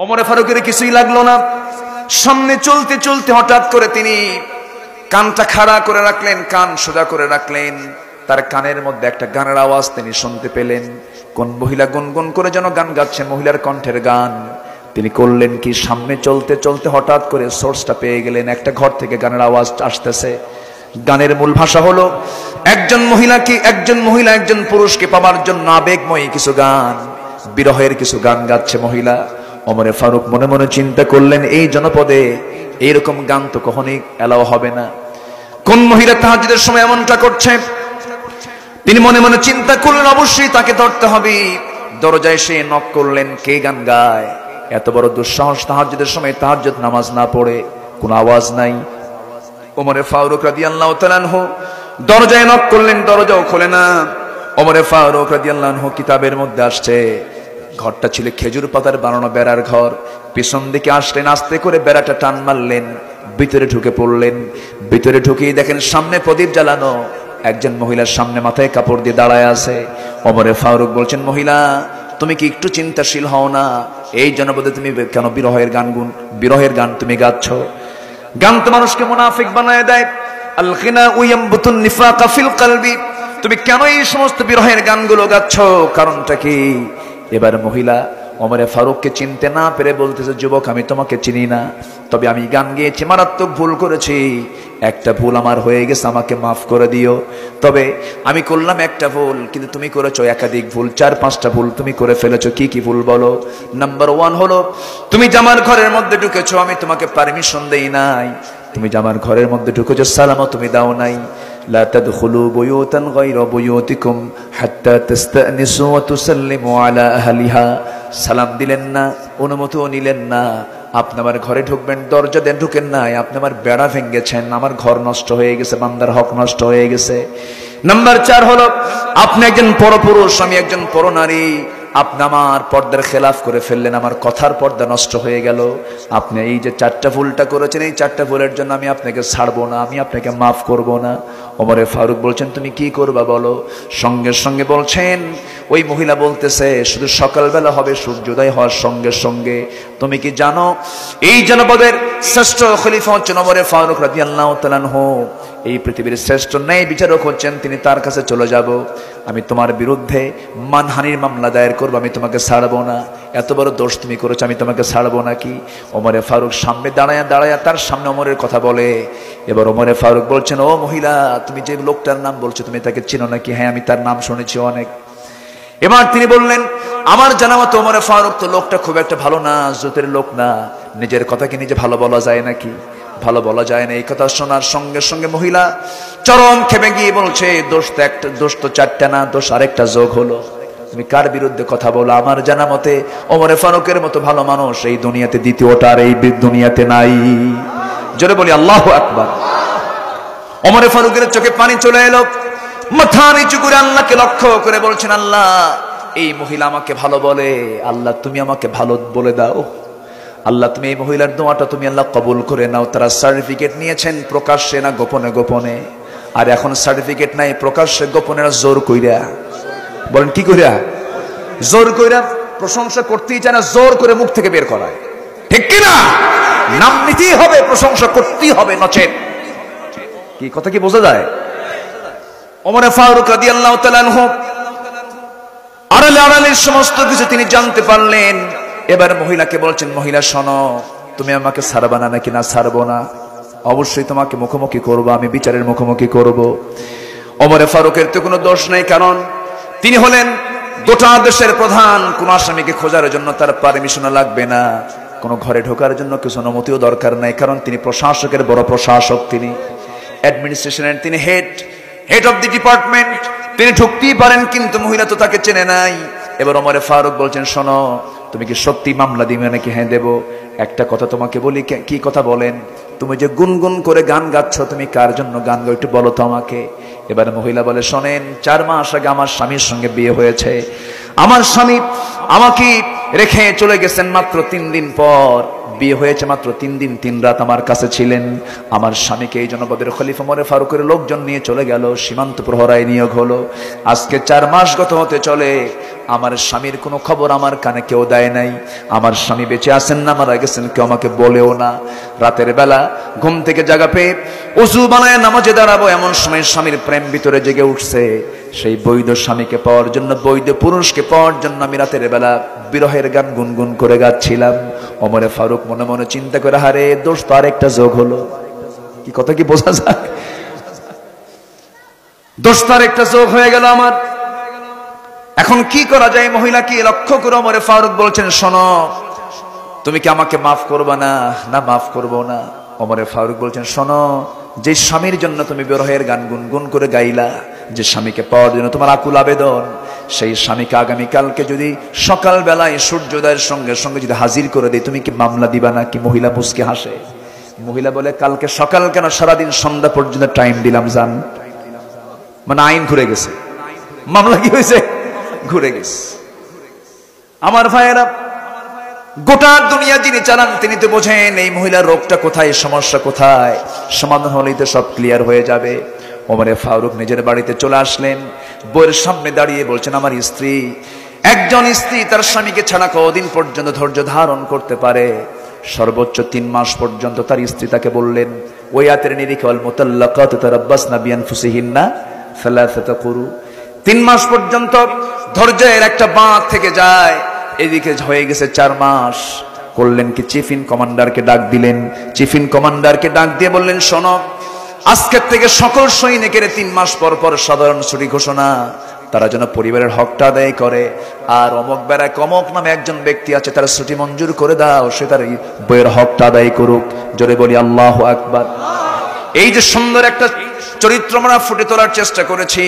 ওমরে ফারুকের কিছুই লাগলো না। সামনে চলতে চলতে হঠাৎ করে তিনি কানটা খাড়া করে রাখলেন, কান সোজা করে রাখলেন। তার কানের মধ্যে একটা গানের আওয়াজ তিনি শুনতে পেলেন। কোন মহিলা গুনগুন করে যেন গান গাচ্ছে, মহিলার কণ্ঠের গান। তিনি করলেন কি, সামনে চলতে চলতে হঠাৎ করে সোর্সটা পেয়ে গেলেন। একটা ঘর থেকে গানের আওয়াজ আসতেছে। গানের মূল ভাষা হলো একজন মহিলা একজন পুরুষকে পাওয়ার জন্য আবেগময়ী কিছু গান, বিরহের কিছু গান গাচ্ছে মহিলা। ওমরে ফারুক মনে মনে চিন্তা করলেন, এই জনপদে এইরকম গান তো কখনোই এলাও হবে না। কোন মহিলা তাহাজ্জুদের সময় এমনটা করছে? তিনি মনে মনে চিন্তা করলেন, অবশ্যই তাকে ধরতে হবে। দরজায় এসে নক করলেন, কে গান গায়? এত বড় দুঃসাহস, তাহাজ্জুদের সময় তাহাজ্জুদ নামাজ না পড়ে, কোনো আওয়াজ নাই। ওমরে ফারুক রাদিয়াল্লাহু তাআলা আনহু দরজায় নক করলেন, দরজাও খোলে না। ওমরে ফারুক রাদিয়াল্লাহু আনহু কিতাবের মধ্যে আসছে, ঘরটা ছিল খেজুর পাতার বানানো বেড়ার ঘর। পিছন দিকে আসলেন, আস্তে করে বেড়াটা টান মারলেন, ভিতরে ঢুকে পড়লেন। ভিতরে ঢুকেই দেখেন সামনে প্রদীপ জ্বালানো, একজন মহিলার সামনে মাথায় কাপড় দিয়ে দাঁড়ায় আছে। ওমরে ফারুক বলছেন, মহিলা তুমি কি একটু চিন্তাশীল হও না? এই জনপদে তুমি কেন বিরহের গান তুমি গাচ্ছ? গান তো মানুষকে মুনাফিক বানায় দেয়। আল গিনা ইয়ামবুতুন নিফাকা ফিল কলবি। তুমি কেন এই সমস্ত বিরহের গানগুলো গাচ্ছ? কারণটা কি? এবার মহিলা ওমরে ফারুককে চিনতে না পেরে বলতেছে, যুবক আমি তোমাকে চিনি না, তবে আমি গান গেয়েছি, মারাত্মক ভুল করেছি। একটা ভুল আমার হয়ে গেছে, আমাকে মাফ করে দিও। তবে আমি করলাম একটা ভুল, কিন্তু তুমি করেছো একাধিক ভুল, 4-5টা ভুল তুমি করে ফেলেছো। কি কি ভুল বলো? নাম্বার 1 হলো তুমি জামার ঘরের মধ্যে ঢুকেছো, আমি তোমাকে পারমিশন দেই নাই। তুমি জামার ঘরের মধ্যে ঢুকেছো, সালামও তুমি দাও নাই। লা তাদখুলু বুয়ুতান গায়রা বুয়ুতিকুম হাত্তা তাস্তানিসু ওয়া তুসাল্লিমু আলা আহলিহা। সালাম দিলেন না, অনুমতিও নিলেন না। আপনি আমার ঘরে ঢুকবেন, দরজা দেন ঢুকেন নাই। আপনি আমার বেড়া ভেঙেছেন, আমার ঘর নষ্ট হয়ে গেছে, বান্দার হক নষ্ট হয়ে গেছে। নাম্বার 4 হলো আপনি একজন পরপুরুষ, আমি একজন পরনারী। আপনি আমার পর্দার খেলাফ করে ফেললেন, আমার কথার পর্দা নষ্ট হয়ে গেল। আপনি এই যে 4টা ভুলটা করেছেন, এই 4টা ভুলের জন্য আমি আপনাকে ছাড়বো না, আমি আপনাকে মাফ করব না। ওমরে ফারুক বলছেন, তুমি কি করবা বলো? সঙ্গে সঙ্গে বলছেন, ওই মহিলা বলতেছে, শুধু সকালবেলা হবে সূর্যোদয় হওয়ার সঙ্গে সঙ্গে। তুমি কি জানো এই জনপদের শ্রেষ্ঠ খলিফা হচ্ছেন ওমরে ফারুক রাদিয়াল্লাহু তাআলা আনহু, এই পৃথিবীর শ্রেষ্ঠ ন্যায় বিচারক হচ্ছেন তিনি, তার কাছে চলে যাব। আমি তোমার বিরুদ্ধে মানহানির মামলা দায়ের করবো, আমি তোমাকে ছাড়বো না। এত বড় দোষ তুমি করেছো, আমি তোমাকে ছাড়বো নাকি? ওমরে ফারুক সামনে দাঁড়ায়া তার সামনে ওমরের কথা বলে। এবার ওমরে ফারুক বলছেন, ও মহিলা, তুমি যে লোকটার নাম বলছো, তুমি তাকে চিনো নাকি? হ্যাঁ, আমি তার নাম শুনেছি অনেক। এবার তিনি বললেন, আমার জানা মতো ওমরে ফারুক তো লোকটা খুব একটা ভালো না, জোতের লোক না। নিজের কথা কি নিজে ভালো বলা যায় নাকি? ভালো বলা যায় না। এই কথা শোনার সঙ্গে সঙ্গে মহিলা চরম খেপে গিয়ে বলছে, দোষ তো 4টা না, দোষ আরেকটা যোগ হলো। তুমি কার বিরুদ্ধে কথা বলো? আমার জানা মতে ওমরে ফারুকের মতো ভালো মানুষ এই দুনিয়াতে দ্বিতীয়টা আর এই দুনিয়াতে নাই। জোরে বলি আল্লাহু আকবার। ওমরে ফারুকের চোখে পানি চলে এলো, মাথা নিচু করে আল্লাহকে লক্ষ্য করে বলছেন, আল্লাহ এই মহিলা আমাকে ভালো বলে, আল্লাহ তুমি আমাকে ভালো বলে দাও। আল্লাহ তুমি এই মহিলার দোয়াটা তুমি আল্লাহ কবুল করে নাও। তারা সার্টিফিকেট নিয়েছেন প্রকাশ্যে না গোপনে গোপনে? আর এখন সার্টিফিকেট নাই, প্রকাশ্যে গোপনে জোর কইরা। বলেন কি কইরা? জোর কইরা। প্রশংসা করতেই চায় না, জোর করে মুখ থেকে বের করায়। ঠিক কি না? নাম নিতেই হবে, প্রশংসা করতেই হবে, নচেত কি কথা কি বোঝা যায়? ওমরে ফারুক রাদিয়াল্লাহু তাআলা আনহু আড়ালে সমস্ত কিছু তিনি জানতে পারলেন। এবার মহিলাকে বলছেন, মহিলা শোনো, তুমি আমাকে ছাড়বা না নাকি? না, ছাড়বো না, অবশ্যই তোমাকে মুখোমুখি করবো, আমি বিচারের মুখোমুখি করব। ওমরে ফারুকের তো কোনো দোষ নেই, কারণ তিনি হলেন গোটা দেশের প্রধান। কোন আসামিকে খোঁজার জন্য তার পারমিশন লাগবে না, কোনো ঘরে ঢোকার জন্য কিছু অনুমতিও দরকার নাই, কারণ তিনি প্রশাসকের বড় প্রশাসক, তিনি অ্যাডমিনিস্ট্রেশনের তিনি হেড অফ দি ডিপার্টমেন্ট। তিনি ঢুকতেই পারেন, কিন্তু মহিলা তো তাকে চেনে নাই। এবার ওমরে ফারুক বলছেন, শোনো, তুমি কি সত্যি মামলা দিবে নাকি? হ্যাঁ দেব। একটা কথা তোমাকে বলি। কি কথা বলেন? তুমি যে গুনগুন করে গান গাচ্ছ, তুমি কার জন্য গান গাও একটু বলো তো আমাকে। এবার মহিলা বলে, শোনেন, 4 মাস আগে আমার স্বামীর সঙ্গে বিয়ে হয়েছে। আমার স্বামী আমাকে রেখে চলে গেছেন মাত্র 3 দিন পর। বিয়ে হয়েছে মাত্র 3 দিন 3 রাত আমার কাছে ছিলেন। আমার স্বামীকে এই জনপদের খলিফা ওমরে ফারুকের লোকজন নিয়ে চলে গেল, সীমান্ত প্রহরায় নিয়োগ হলো। আজকে 4 মাস গত হতে চলে, আমার স্বামীর কোনো খবর আমার কানে কেউ দেয় নাই, আমার স্বামী বেঁচে আছেন না মারা গেছেন কেউ আমাকে বলেও না। রাতের বেলা ঘুম থেকে জাগা পেয়ে ওযু বানায় নামাজে দাঁড়াবো, এমন সময় স্বামীর প্রেম ভিতরে জেগে উঠছে। সেই বৈধ স্বামীকে পাওয়ার জন্য, বৈধ পুরুষকে পাওয়ার জন্য আমি রাতের বেলা বিরহের গান গুনগুন করে গাচ্ছিলাম। ওমরে ফারুক মনে মনে চিন্তা করে, হারে দোষ তো আরেকটা যোগ হলো। কি কথা কি বোঝা যায়? দোষ তো আরেকটা যোগ হয়ে গেল আমার। এখন কি করা যায়? মহিলাকে লক্ষ্য করে ওমরে ফারুক বলছেন, শোনো, তুমি কি আমাকে মাফ করবা না? না, মাফ করবো না। ওমরে ফারুক বলছেন, শোনো, যে স্বামীর জন্য তুমি বিরহের গান গুনগুন করে গাইলা, যে স্বামীকে পাওয়ার জন্য তোমার আকুল আবেদন, সেই স্বামীকে আগামীকালকে যদি সকাল বেলায় সূর্যোদয়ের সঙ্গে সঙ্গে যদি হাজির করে দেয়, তুমি কি মামলা দিবা না? কি মহিলা মুচকে হাসে। মহিলা বলে, কালকে সকাল কেন, সারাদিন সন্ধ্যা পর্যন্ত টাইম দিলাম জান। মানে আইন ঘুরে গেছে, মামলা কি হয়েছে? ঘুরে গেছে। আমার ভাইয়েরা, গোটা দুনিয়া যিনি চালান তিনি তো বোঝেন এই মহিলার রোগটা কোথায়, সমস্যা কোথায়। সমাধান হলেই তো সব ক্লিয়ার হয়ে যাবে। ওমরে ফারুক নিজের বাড়িতে চলে আসলেন, বউয়ের সামনে দাঁড়িয়ে বলছেন, আমার স্ত্রী, একজন স্ত্রী তার স্বামীকে ছাড়া কদিন পর্যন্ত ধৈর্য ধারণ করতে পারে? সর্বোচ্চ 3 মাস পর্যন্ত তার স্ত্রী তাকে বললেন, ওই আয়াতের নিরিখে ওয়াল মুতাল্লাকাতু তারাব্বাসনা বিআনফুসিহিন্না সালাসাতা কুরু, 3 মাস পর্যন্ত ধৈর্যের একটা বাঁধ থেকে যায়। এদিকে হয়ে গেছে 4 মাস। করলেন কি, চিফ ইন কমান্ডারকে ডাক দিলেন। চিফ ইন কমান্ডারকে ডাক দিয়ে বললেন, শোনো, আজকের থেকে সকল সৈনিকের 3 মাস পর পর সাধারণ ছুটি ঘোষণা, তারা যেন পরিবারের হকটা আদায় করে। আর অমক বেড়ায় কমক নামে একজন ব্যক্তি আছে, তার ছুটি মঞ্জুর করে দাও, সে তার বইয়ের হকটা আদায় করুক। জোরে বলি আল্লাহু আকবার। এই যে সুন্দর একটা চরিত্র আমরা ফুটে তোলার চেষ্টা করেছি,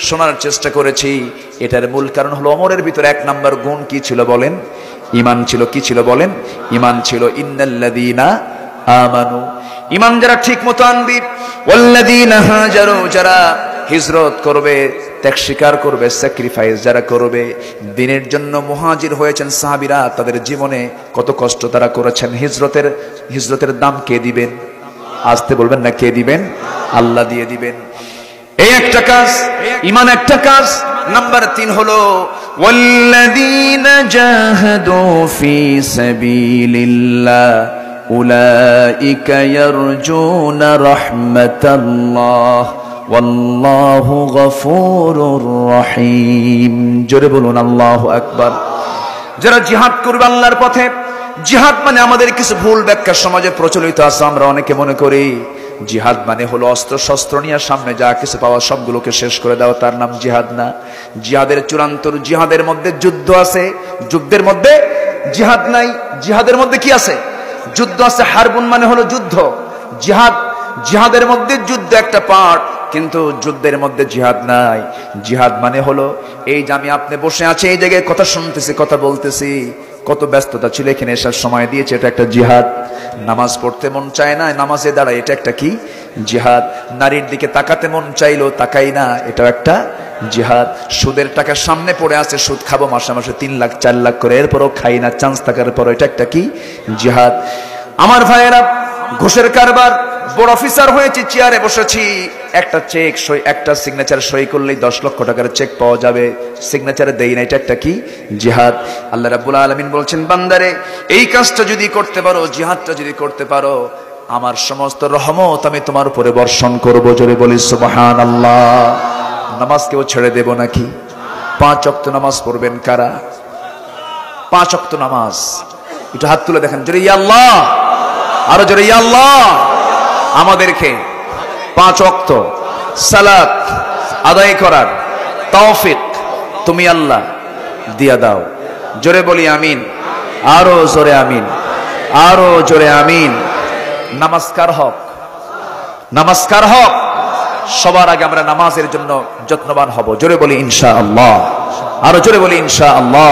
শোনার চেষ্টা করেছি, এটার মূল কারণ হলো ওমরের ভিতরে 1 নম্বর গুণ কি ছিল বলেন? ঈমান ছিল। কি ছিল বলেন? ঈমান ছিল। ইন্নাল্লাযীনা আমানু, ঈমান যারা ঠিক মতো আনবি, ওয়াল্লাযীনা হাজারু, যারা হিজরত করবে, ত্যাগ স্বীকার করবে, স্যাক্রিফাইস যারা করবে, দ্বীনের জন্য মুহাজির হয়েছেন সাহাবীরা, তাদের জীবনে কত কষ্ট তারা করেছেন। হিজরতের দাম কে দিবেন? আসতে বলবেন না, কে দিবেন? আল্লাহ দিয়ে দিবেন। এই একটা কাজ, ঈমান একটা কাজ। নাম্বার 3 হলো ওয়াল্লাযীনা জাহাদু ফি সাবিলিল্লাহ উলাইকা ইয়ারজুনা রাহমাতাল্লাহ ওয়াল্লাহু গফুরুর রহিম। জোরে বলুন আল্লাহু আকবার। যারা জিহাদ করবে আল্লাহর পথে, জিহাদ মানে আমাদের কিছু ভুল ব্যাখ্যা সমাজে প্রচলিত আছে। আমরা অনেকে মনে করি জিহাদ মানে হলো অস্ত্র শস্ত্র নিয়ে সামনে যা কিছু পাওয়া সবগুলোকে শেষ করে দেওয়া, তার নাম জিহাদ না। জিহাদের চূড়ান্ত, জিহাদের মধ্যে যুদ্ধ আছে, যুদ্ধের মধ্যে জিহাদ নাই। জিহাদের মধ্যে কি আছে? যুদ্ধ আছে। হারবুন মানে হলো যুদ্ধ, জিহাদ, জিহাদের মধ্যে যুদ্ধ একটা পার্ট, কিন্তু যুদ্ধের মধ্যে জিহাদ নাই। জিহাদ মানে হলো এই যে আমি আপনি বসে আছি, এই জায়গায় কথা শুনতেছি, কথা বলতেছি, কত ব্যস্ততা ছিল, এখানে এসার সময় দিয়েছে, এটা একটা জিহাদ। নামাজ পড়তে মন চায় না, নামাজে দাঁড়ায়, এটা একটা কি? জিহাদ। নারীর দিকে তাকাতে মন চাইলো, তাকাই না, এটাও একটা জিহাদ। সুদের টাকা সামনে পড়ে আছে, সুদ খাবো মাসে মাসে 3 লাখ 4 লাখ করে, এরপরও খাই না, চান্স থাকার পর, এটা একটা কি? জিহাদ। আমার ভাইয়েরা, ঘুষের কারবার, বড় অফিসার হয়েছি, চেয়ারে বসেছি, একটা চেক সই, একটা সিগনেচার সই করলেই 10 লক্ষ টাকার চেক পাওয়া যাবে, সিগনেচারে দেই না, এটা একটা কি? জিহাদ। আল্লাহ রাব্বুল আলামিন বলছেন, বান্দারে এই কাজটা যদি করতে পারো, জিহাদটা যদি করতে পারো, আমার সমস্ত রহমত আমি তোমার উপরে বর্ষণ করব। জোরে বলি সুবহানাল্লাহ। নামাজ কেউ ছেড়ে দেব নাকি? 5 ওয়াক্ত নামাজ পড়বেন কারা? 5 ওয়াক্ত নামাজ, একটু হাত তুলে দেখেন, জোরে ইয়া আল্লাহ, আরো জোরে ইয়া আল্লাহ। আমাদেরকে 5 ওয়াক্ত সালাত আদায় করার তৌফিক তুমি আল্লাহ দিয়া দাও। জোরে বলি আমিন, আরো জোরে আমিন, আরো জোরে আমিন। নমস্কার হক, নমস্কার হক। সবার আগে আমরা নামাজের জন্য যত্নবান হব। জোরে বলি ইনশাআল্লাহ, আরো জোরে বলি ইনশাআল্লাহ।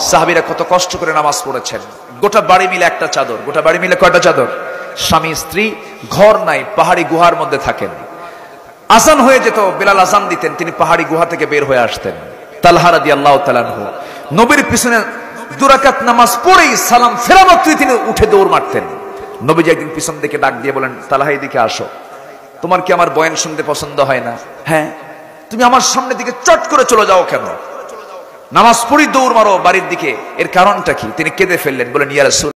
সাহাবীরা কত কষ্ট করে নামাজ পড়েছেন, গোটা বাড়ি মিলে একটা চাদর। গোটা বাড়ি মিলে কয়টা চাদর? স্বামী স্ত্রী, ঘর নাই, পাহাড়ি গুহার মধ্যে থাকেন। আজান হয়ে যেত, বেলাল আজান দিতেন, তিনি পাহাড়ি গুহা থেকে বের হয়ে আসতেন। তালহা রাদিয়াল্লাহু তাআলা আনহু নবীর পিছনে 2 রাকাত নামাজ পড়েই সালাম ফেরা মাত্রই তিনি উঠে দৌড় মারতেন। নবীজি একদিন পিছন থেকে ডাক দিয়ে বলেন, তালহা এদিকে আসো, তোমার কি আমার বয়ান শুনতে পছন্দ হয় না? হ্যাঁ। তুমি আমার সামনে দিকে চট করে চলে যাও কেন? নামাজ পড়ি দৌড় মারো বাড়ির দিকে, এর কারণটা কি? তিনি কেঁদে ফেললেন, বলেন ইয়া রাসূল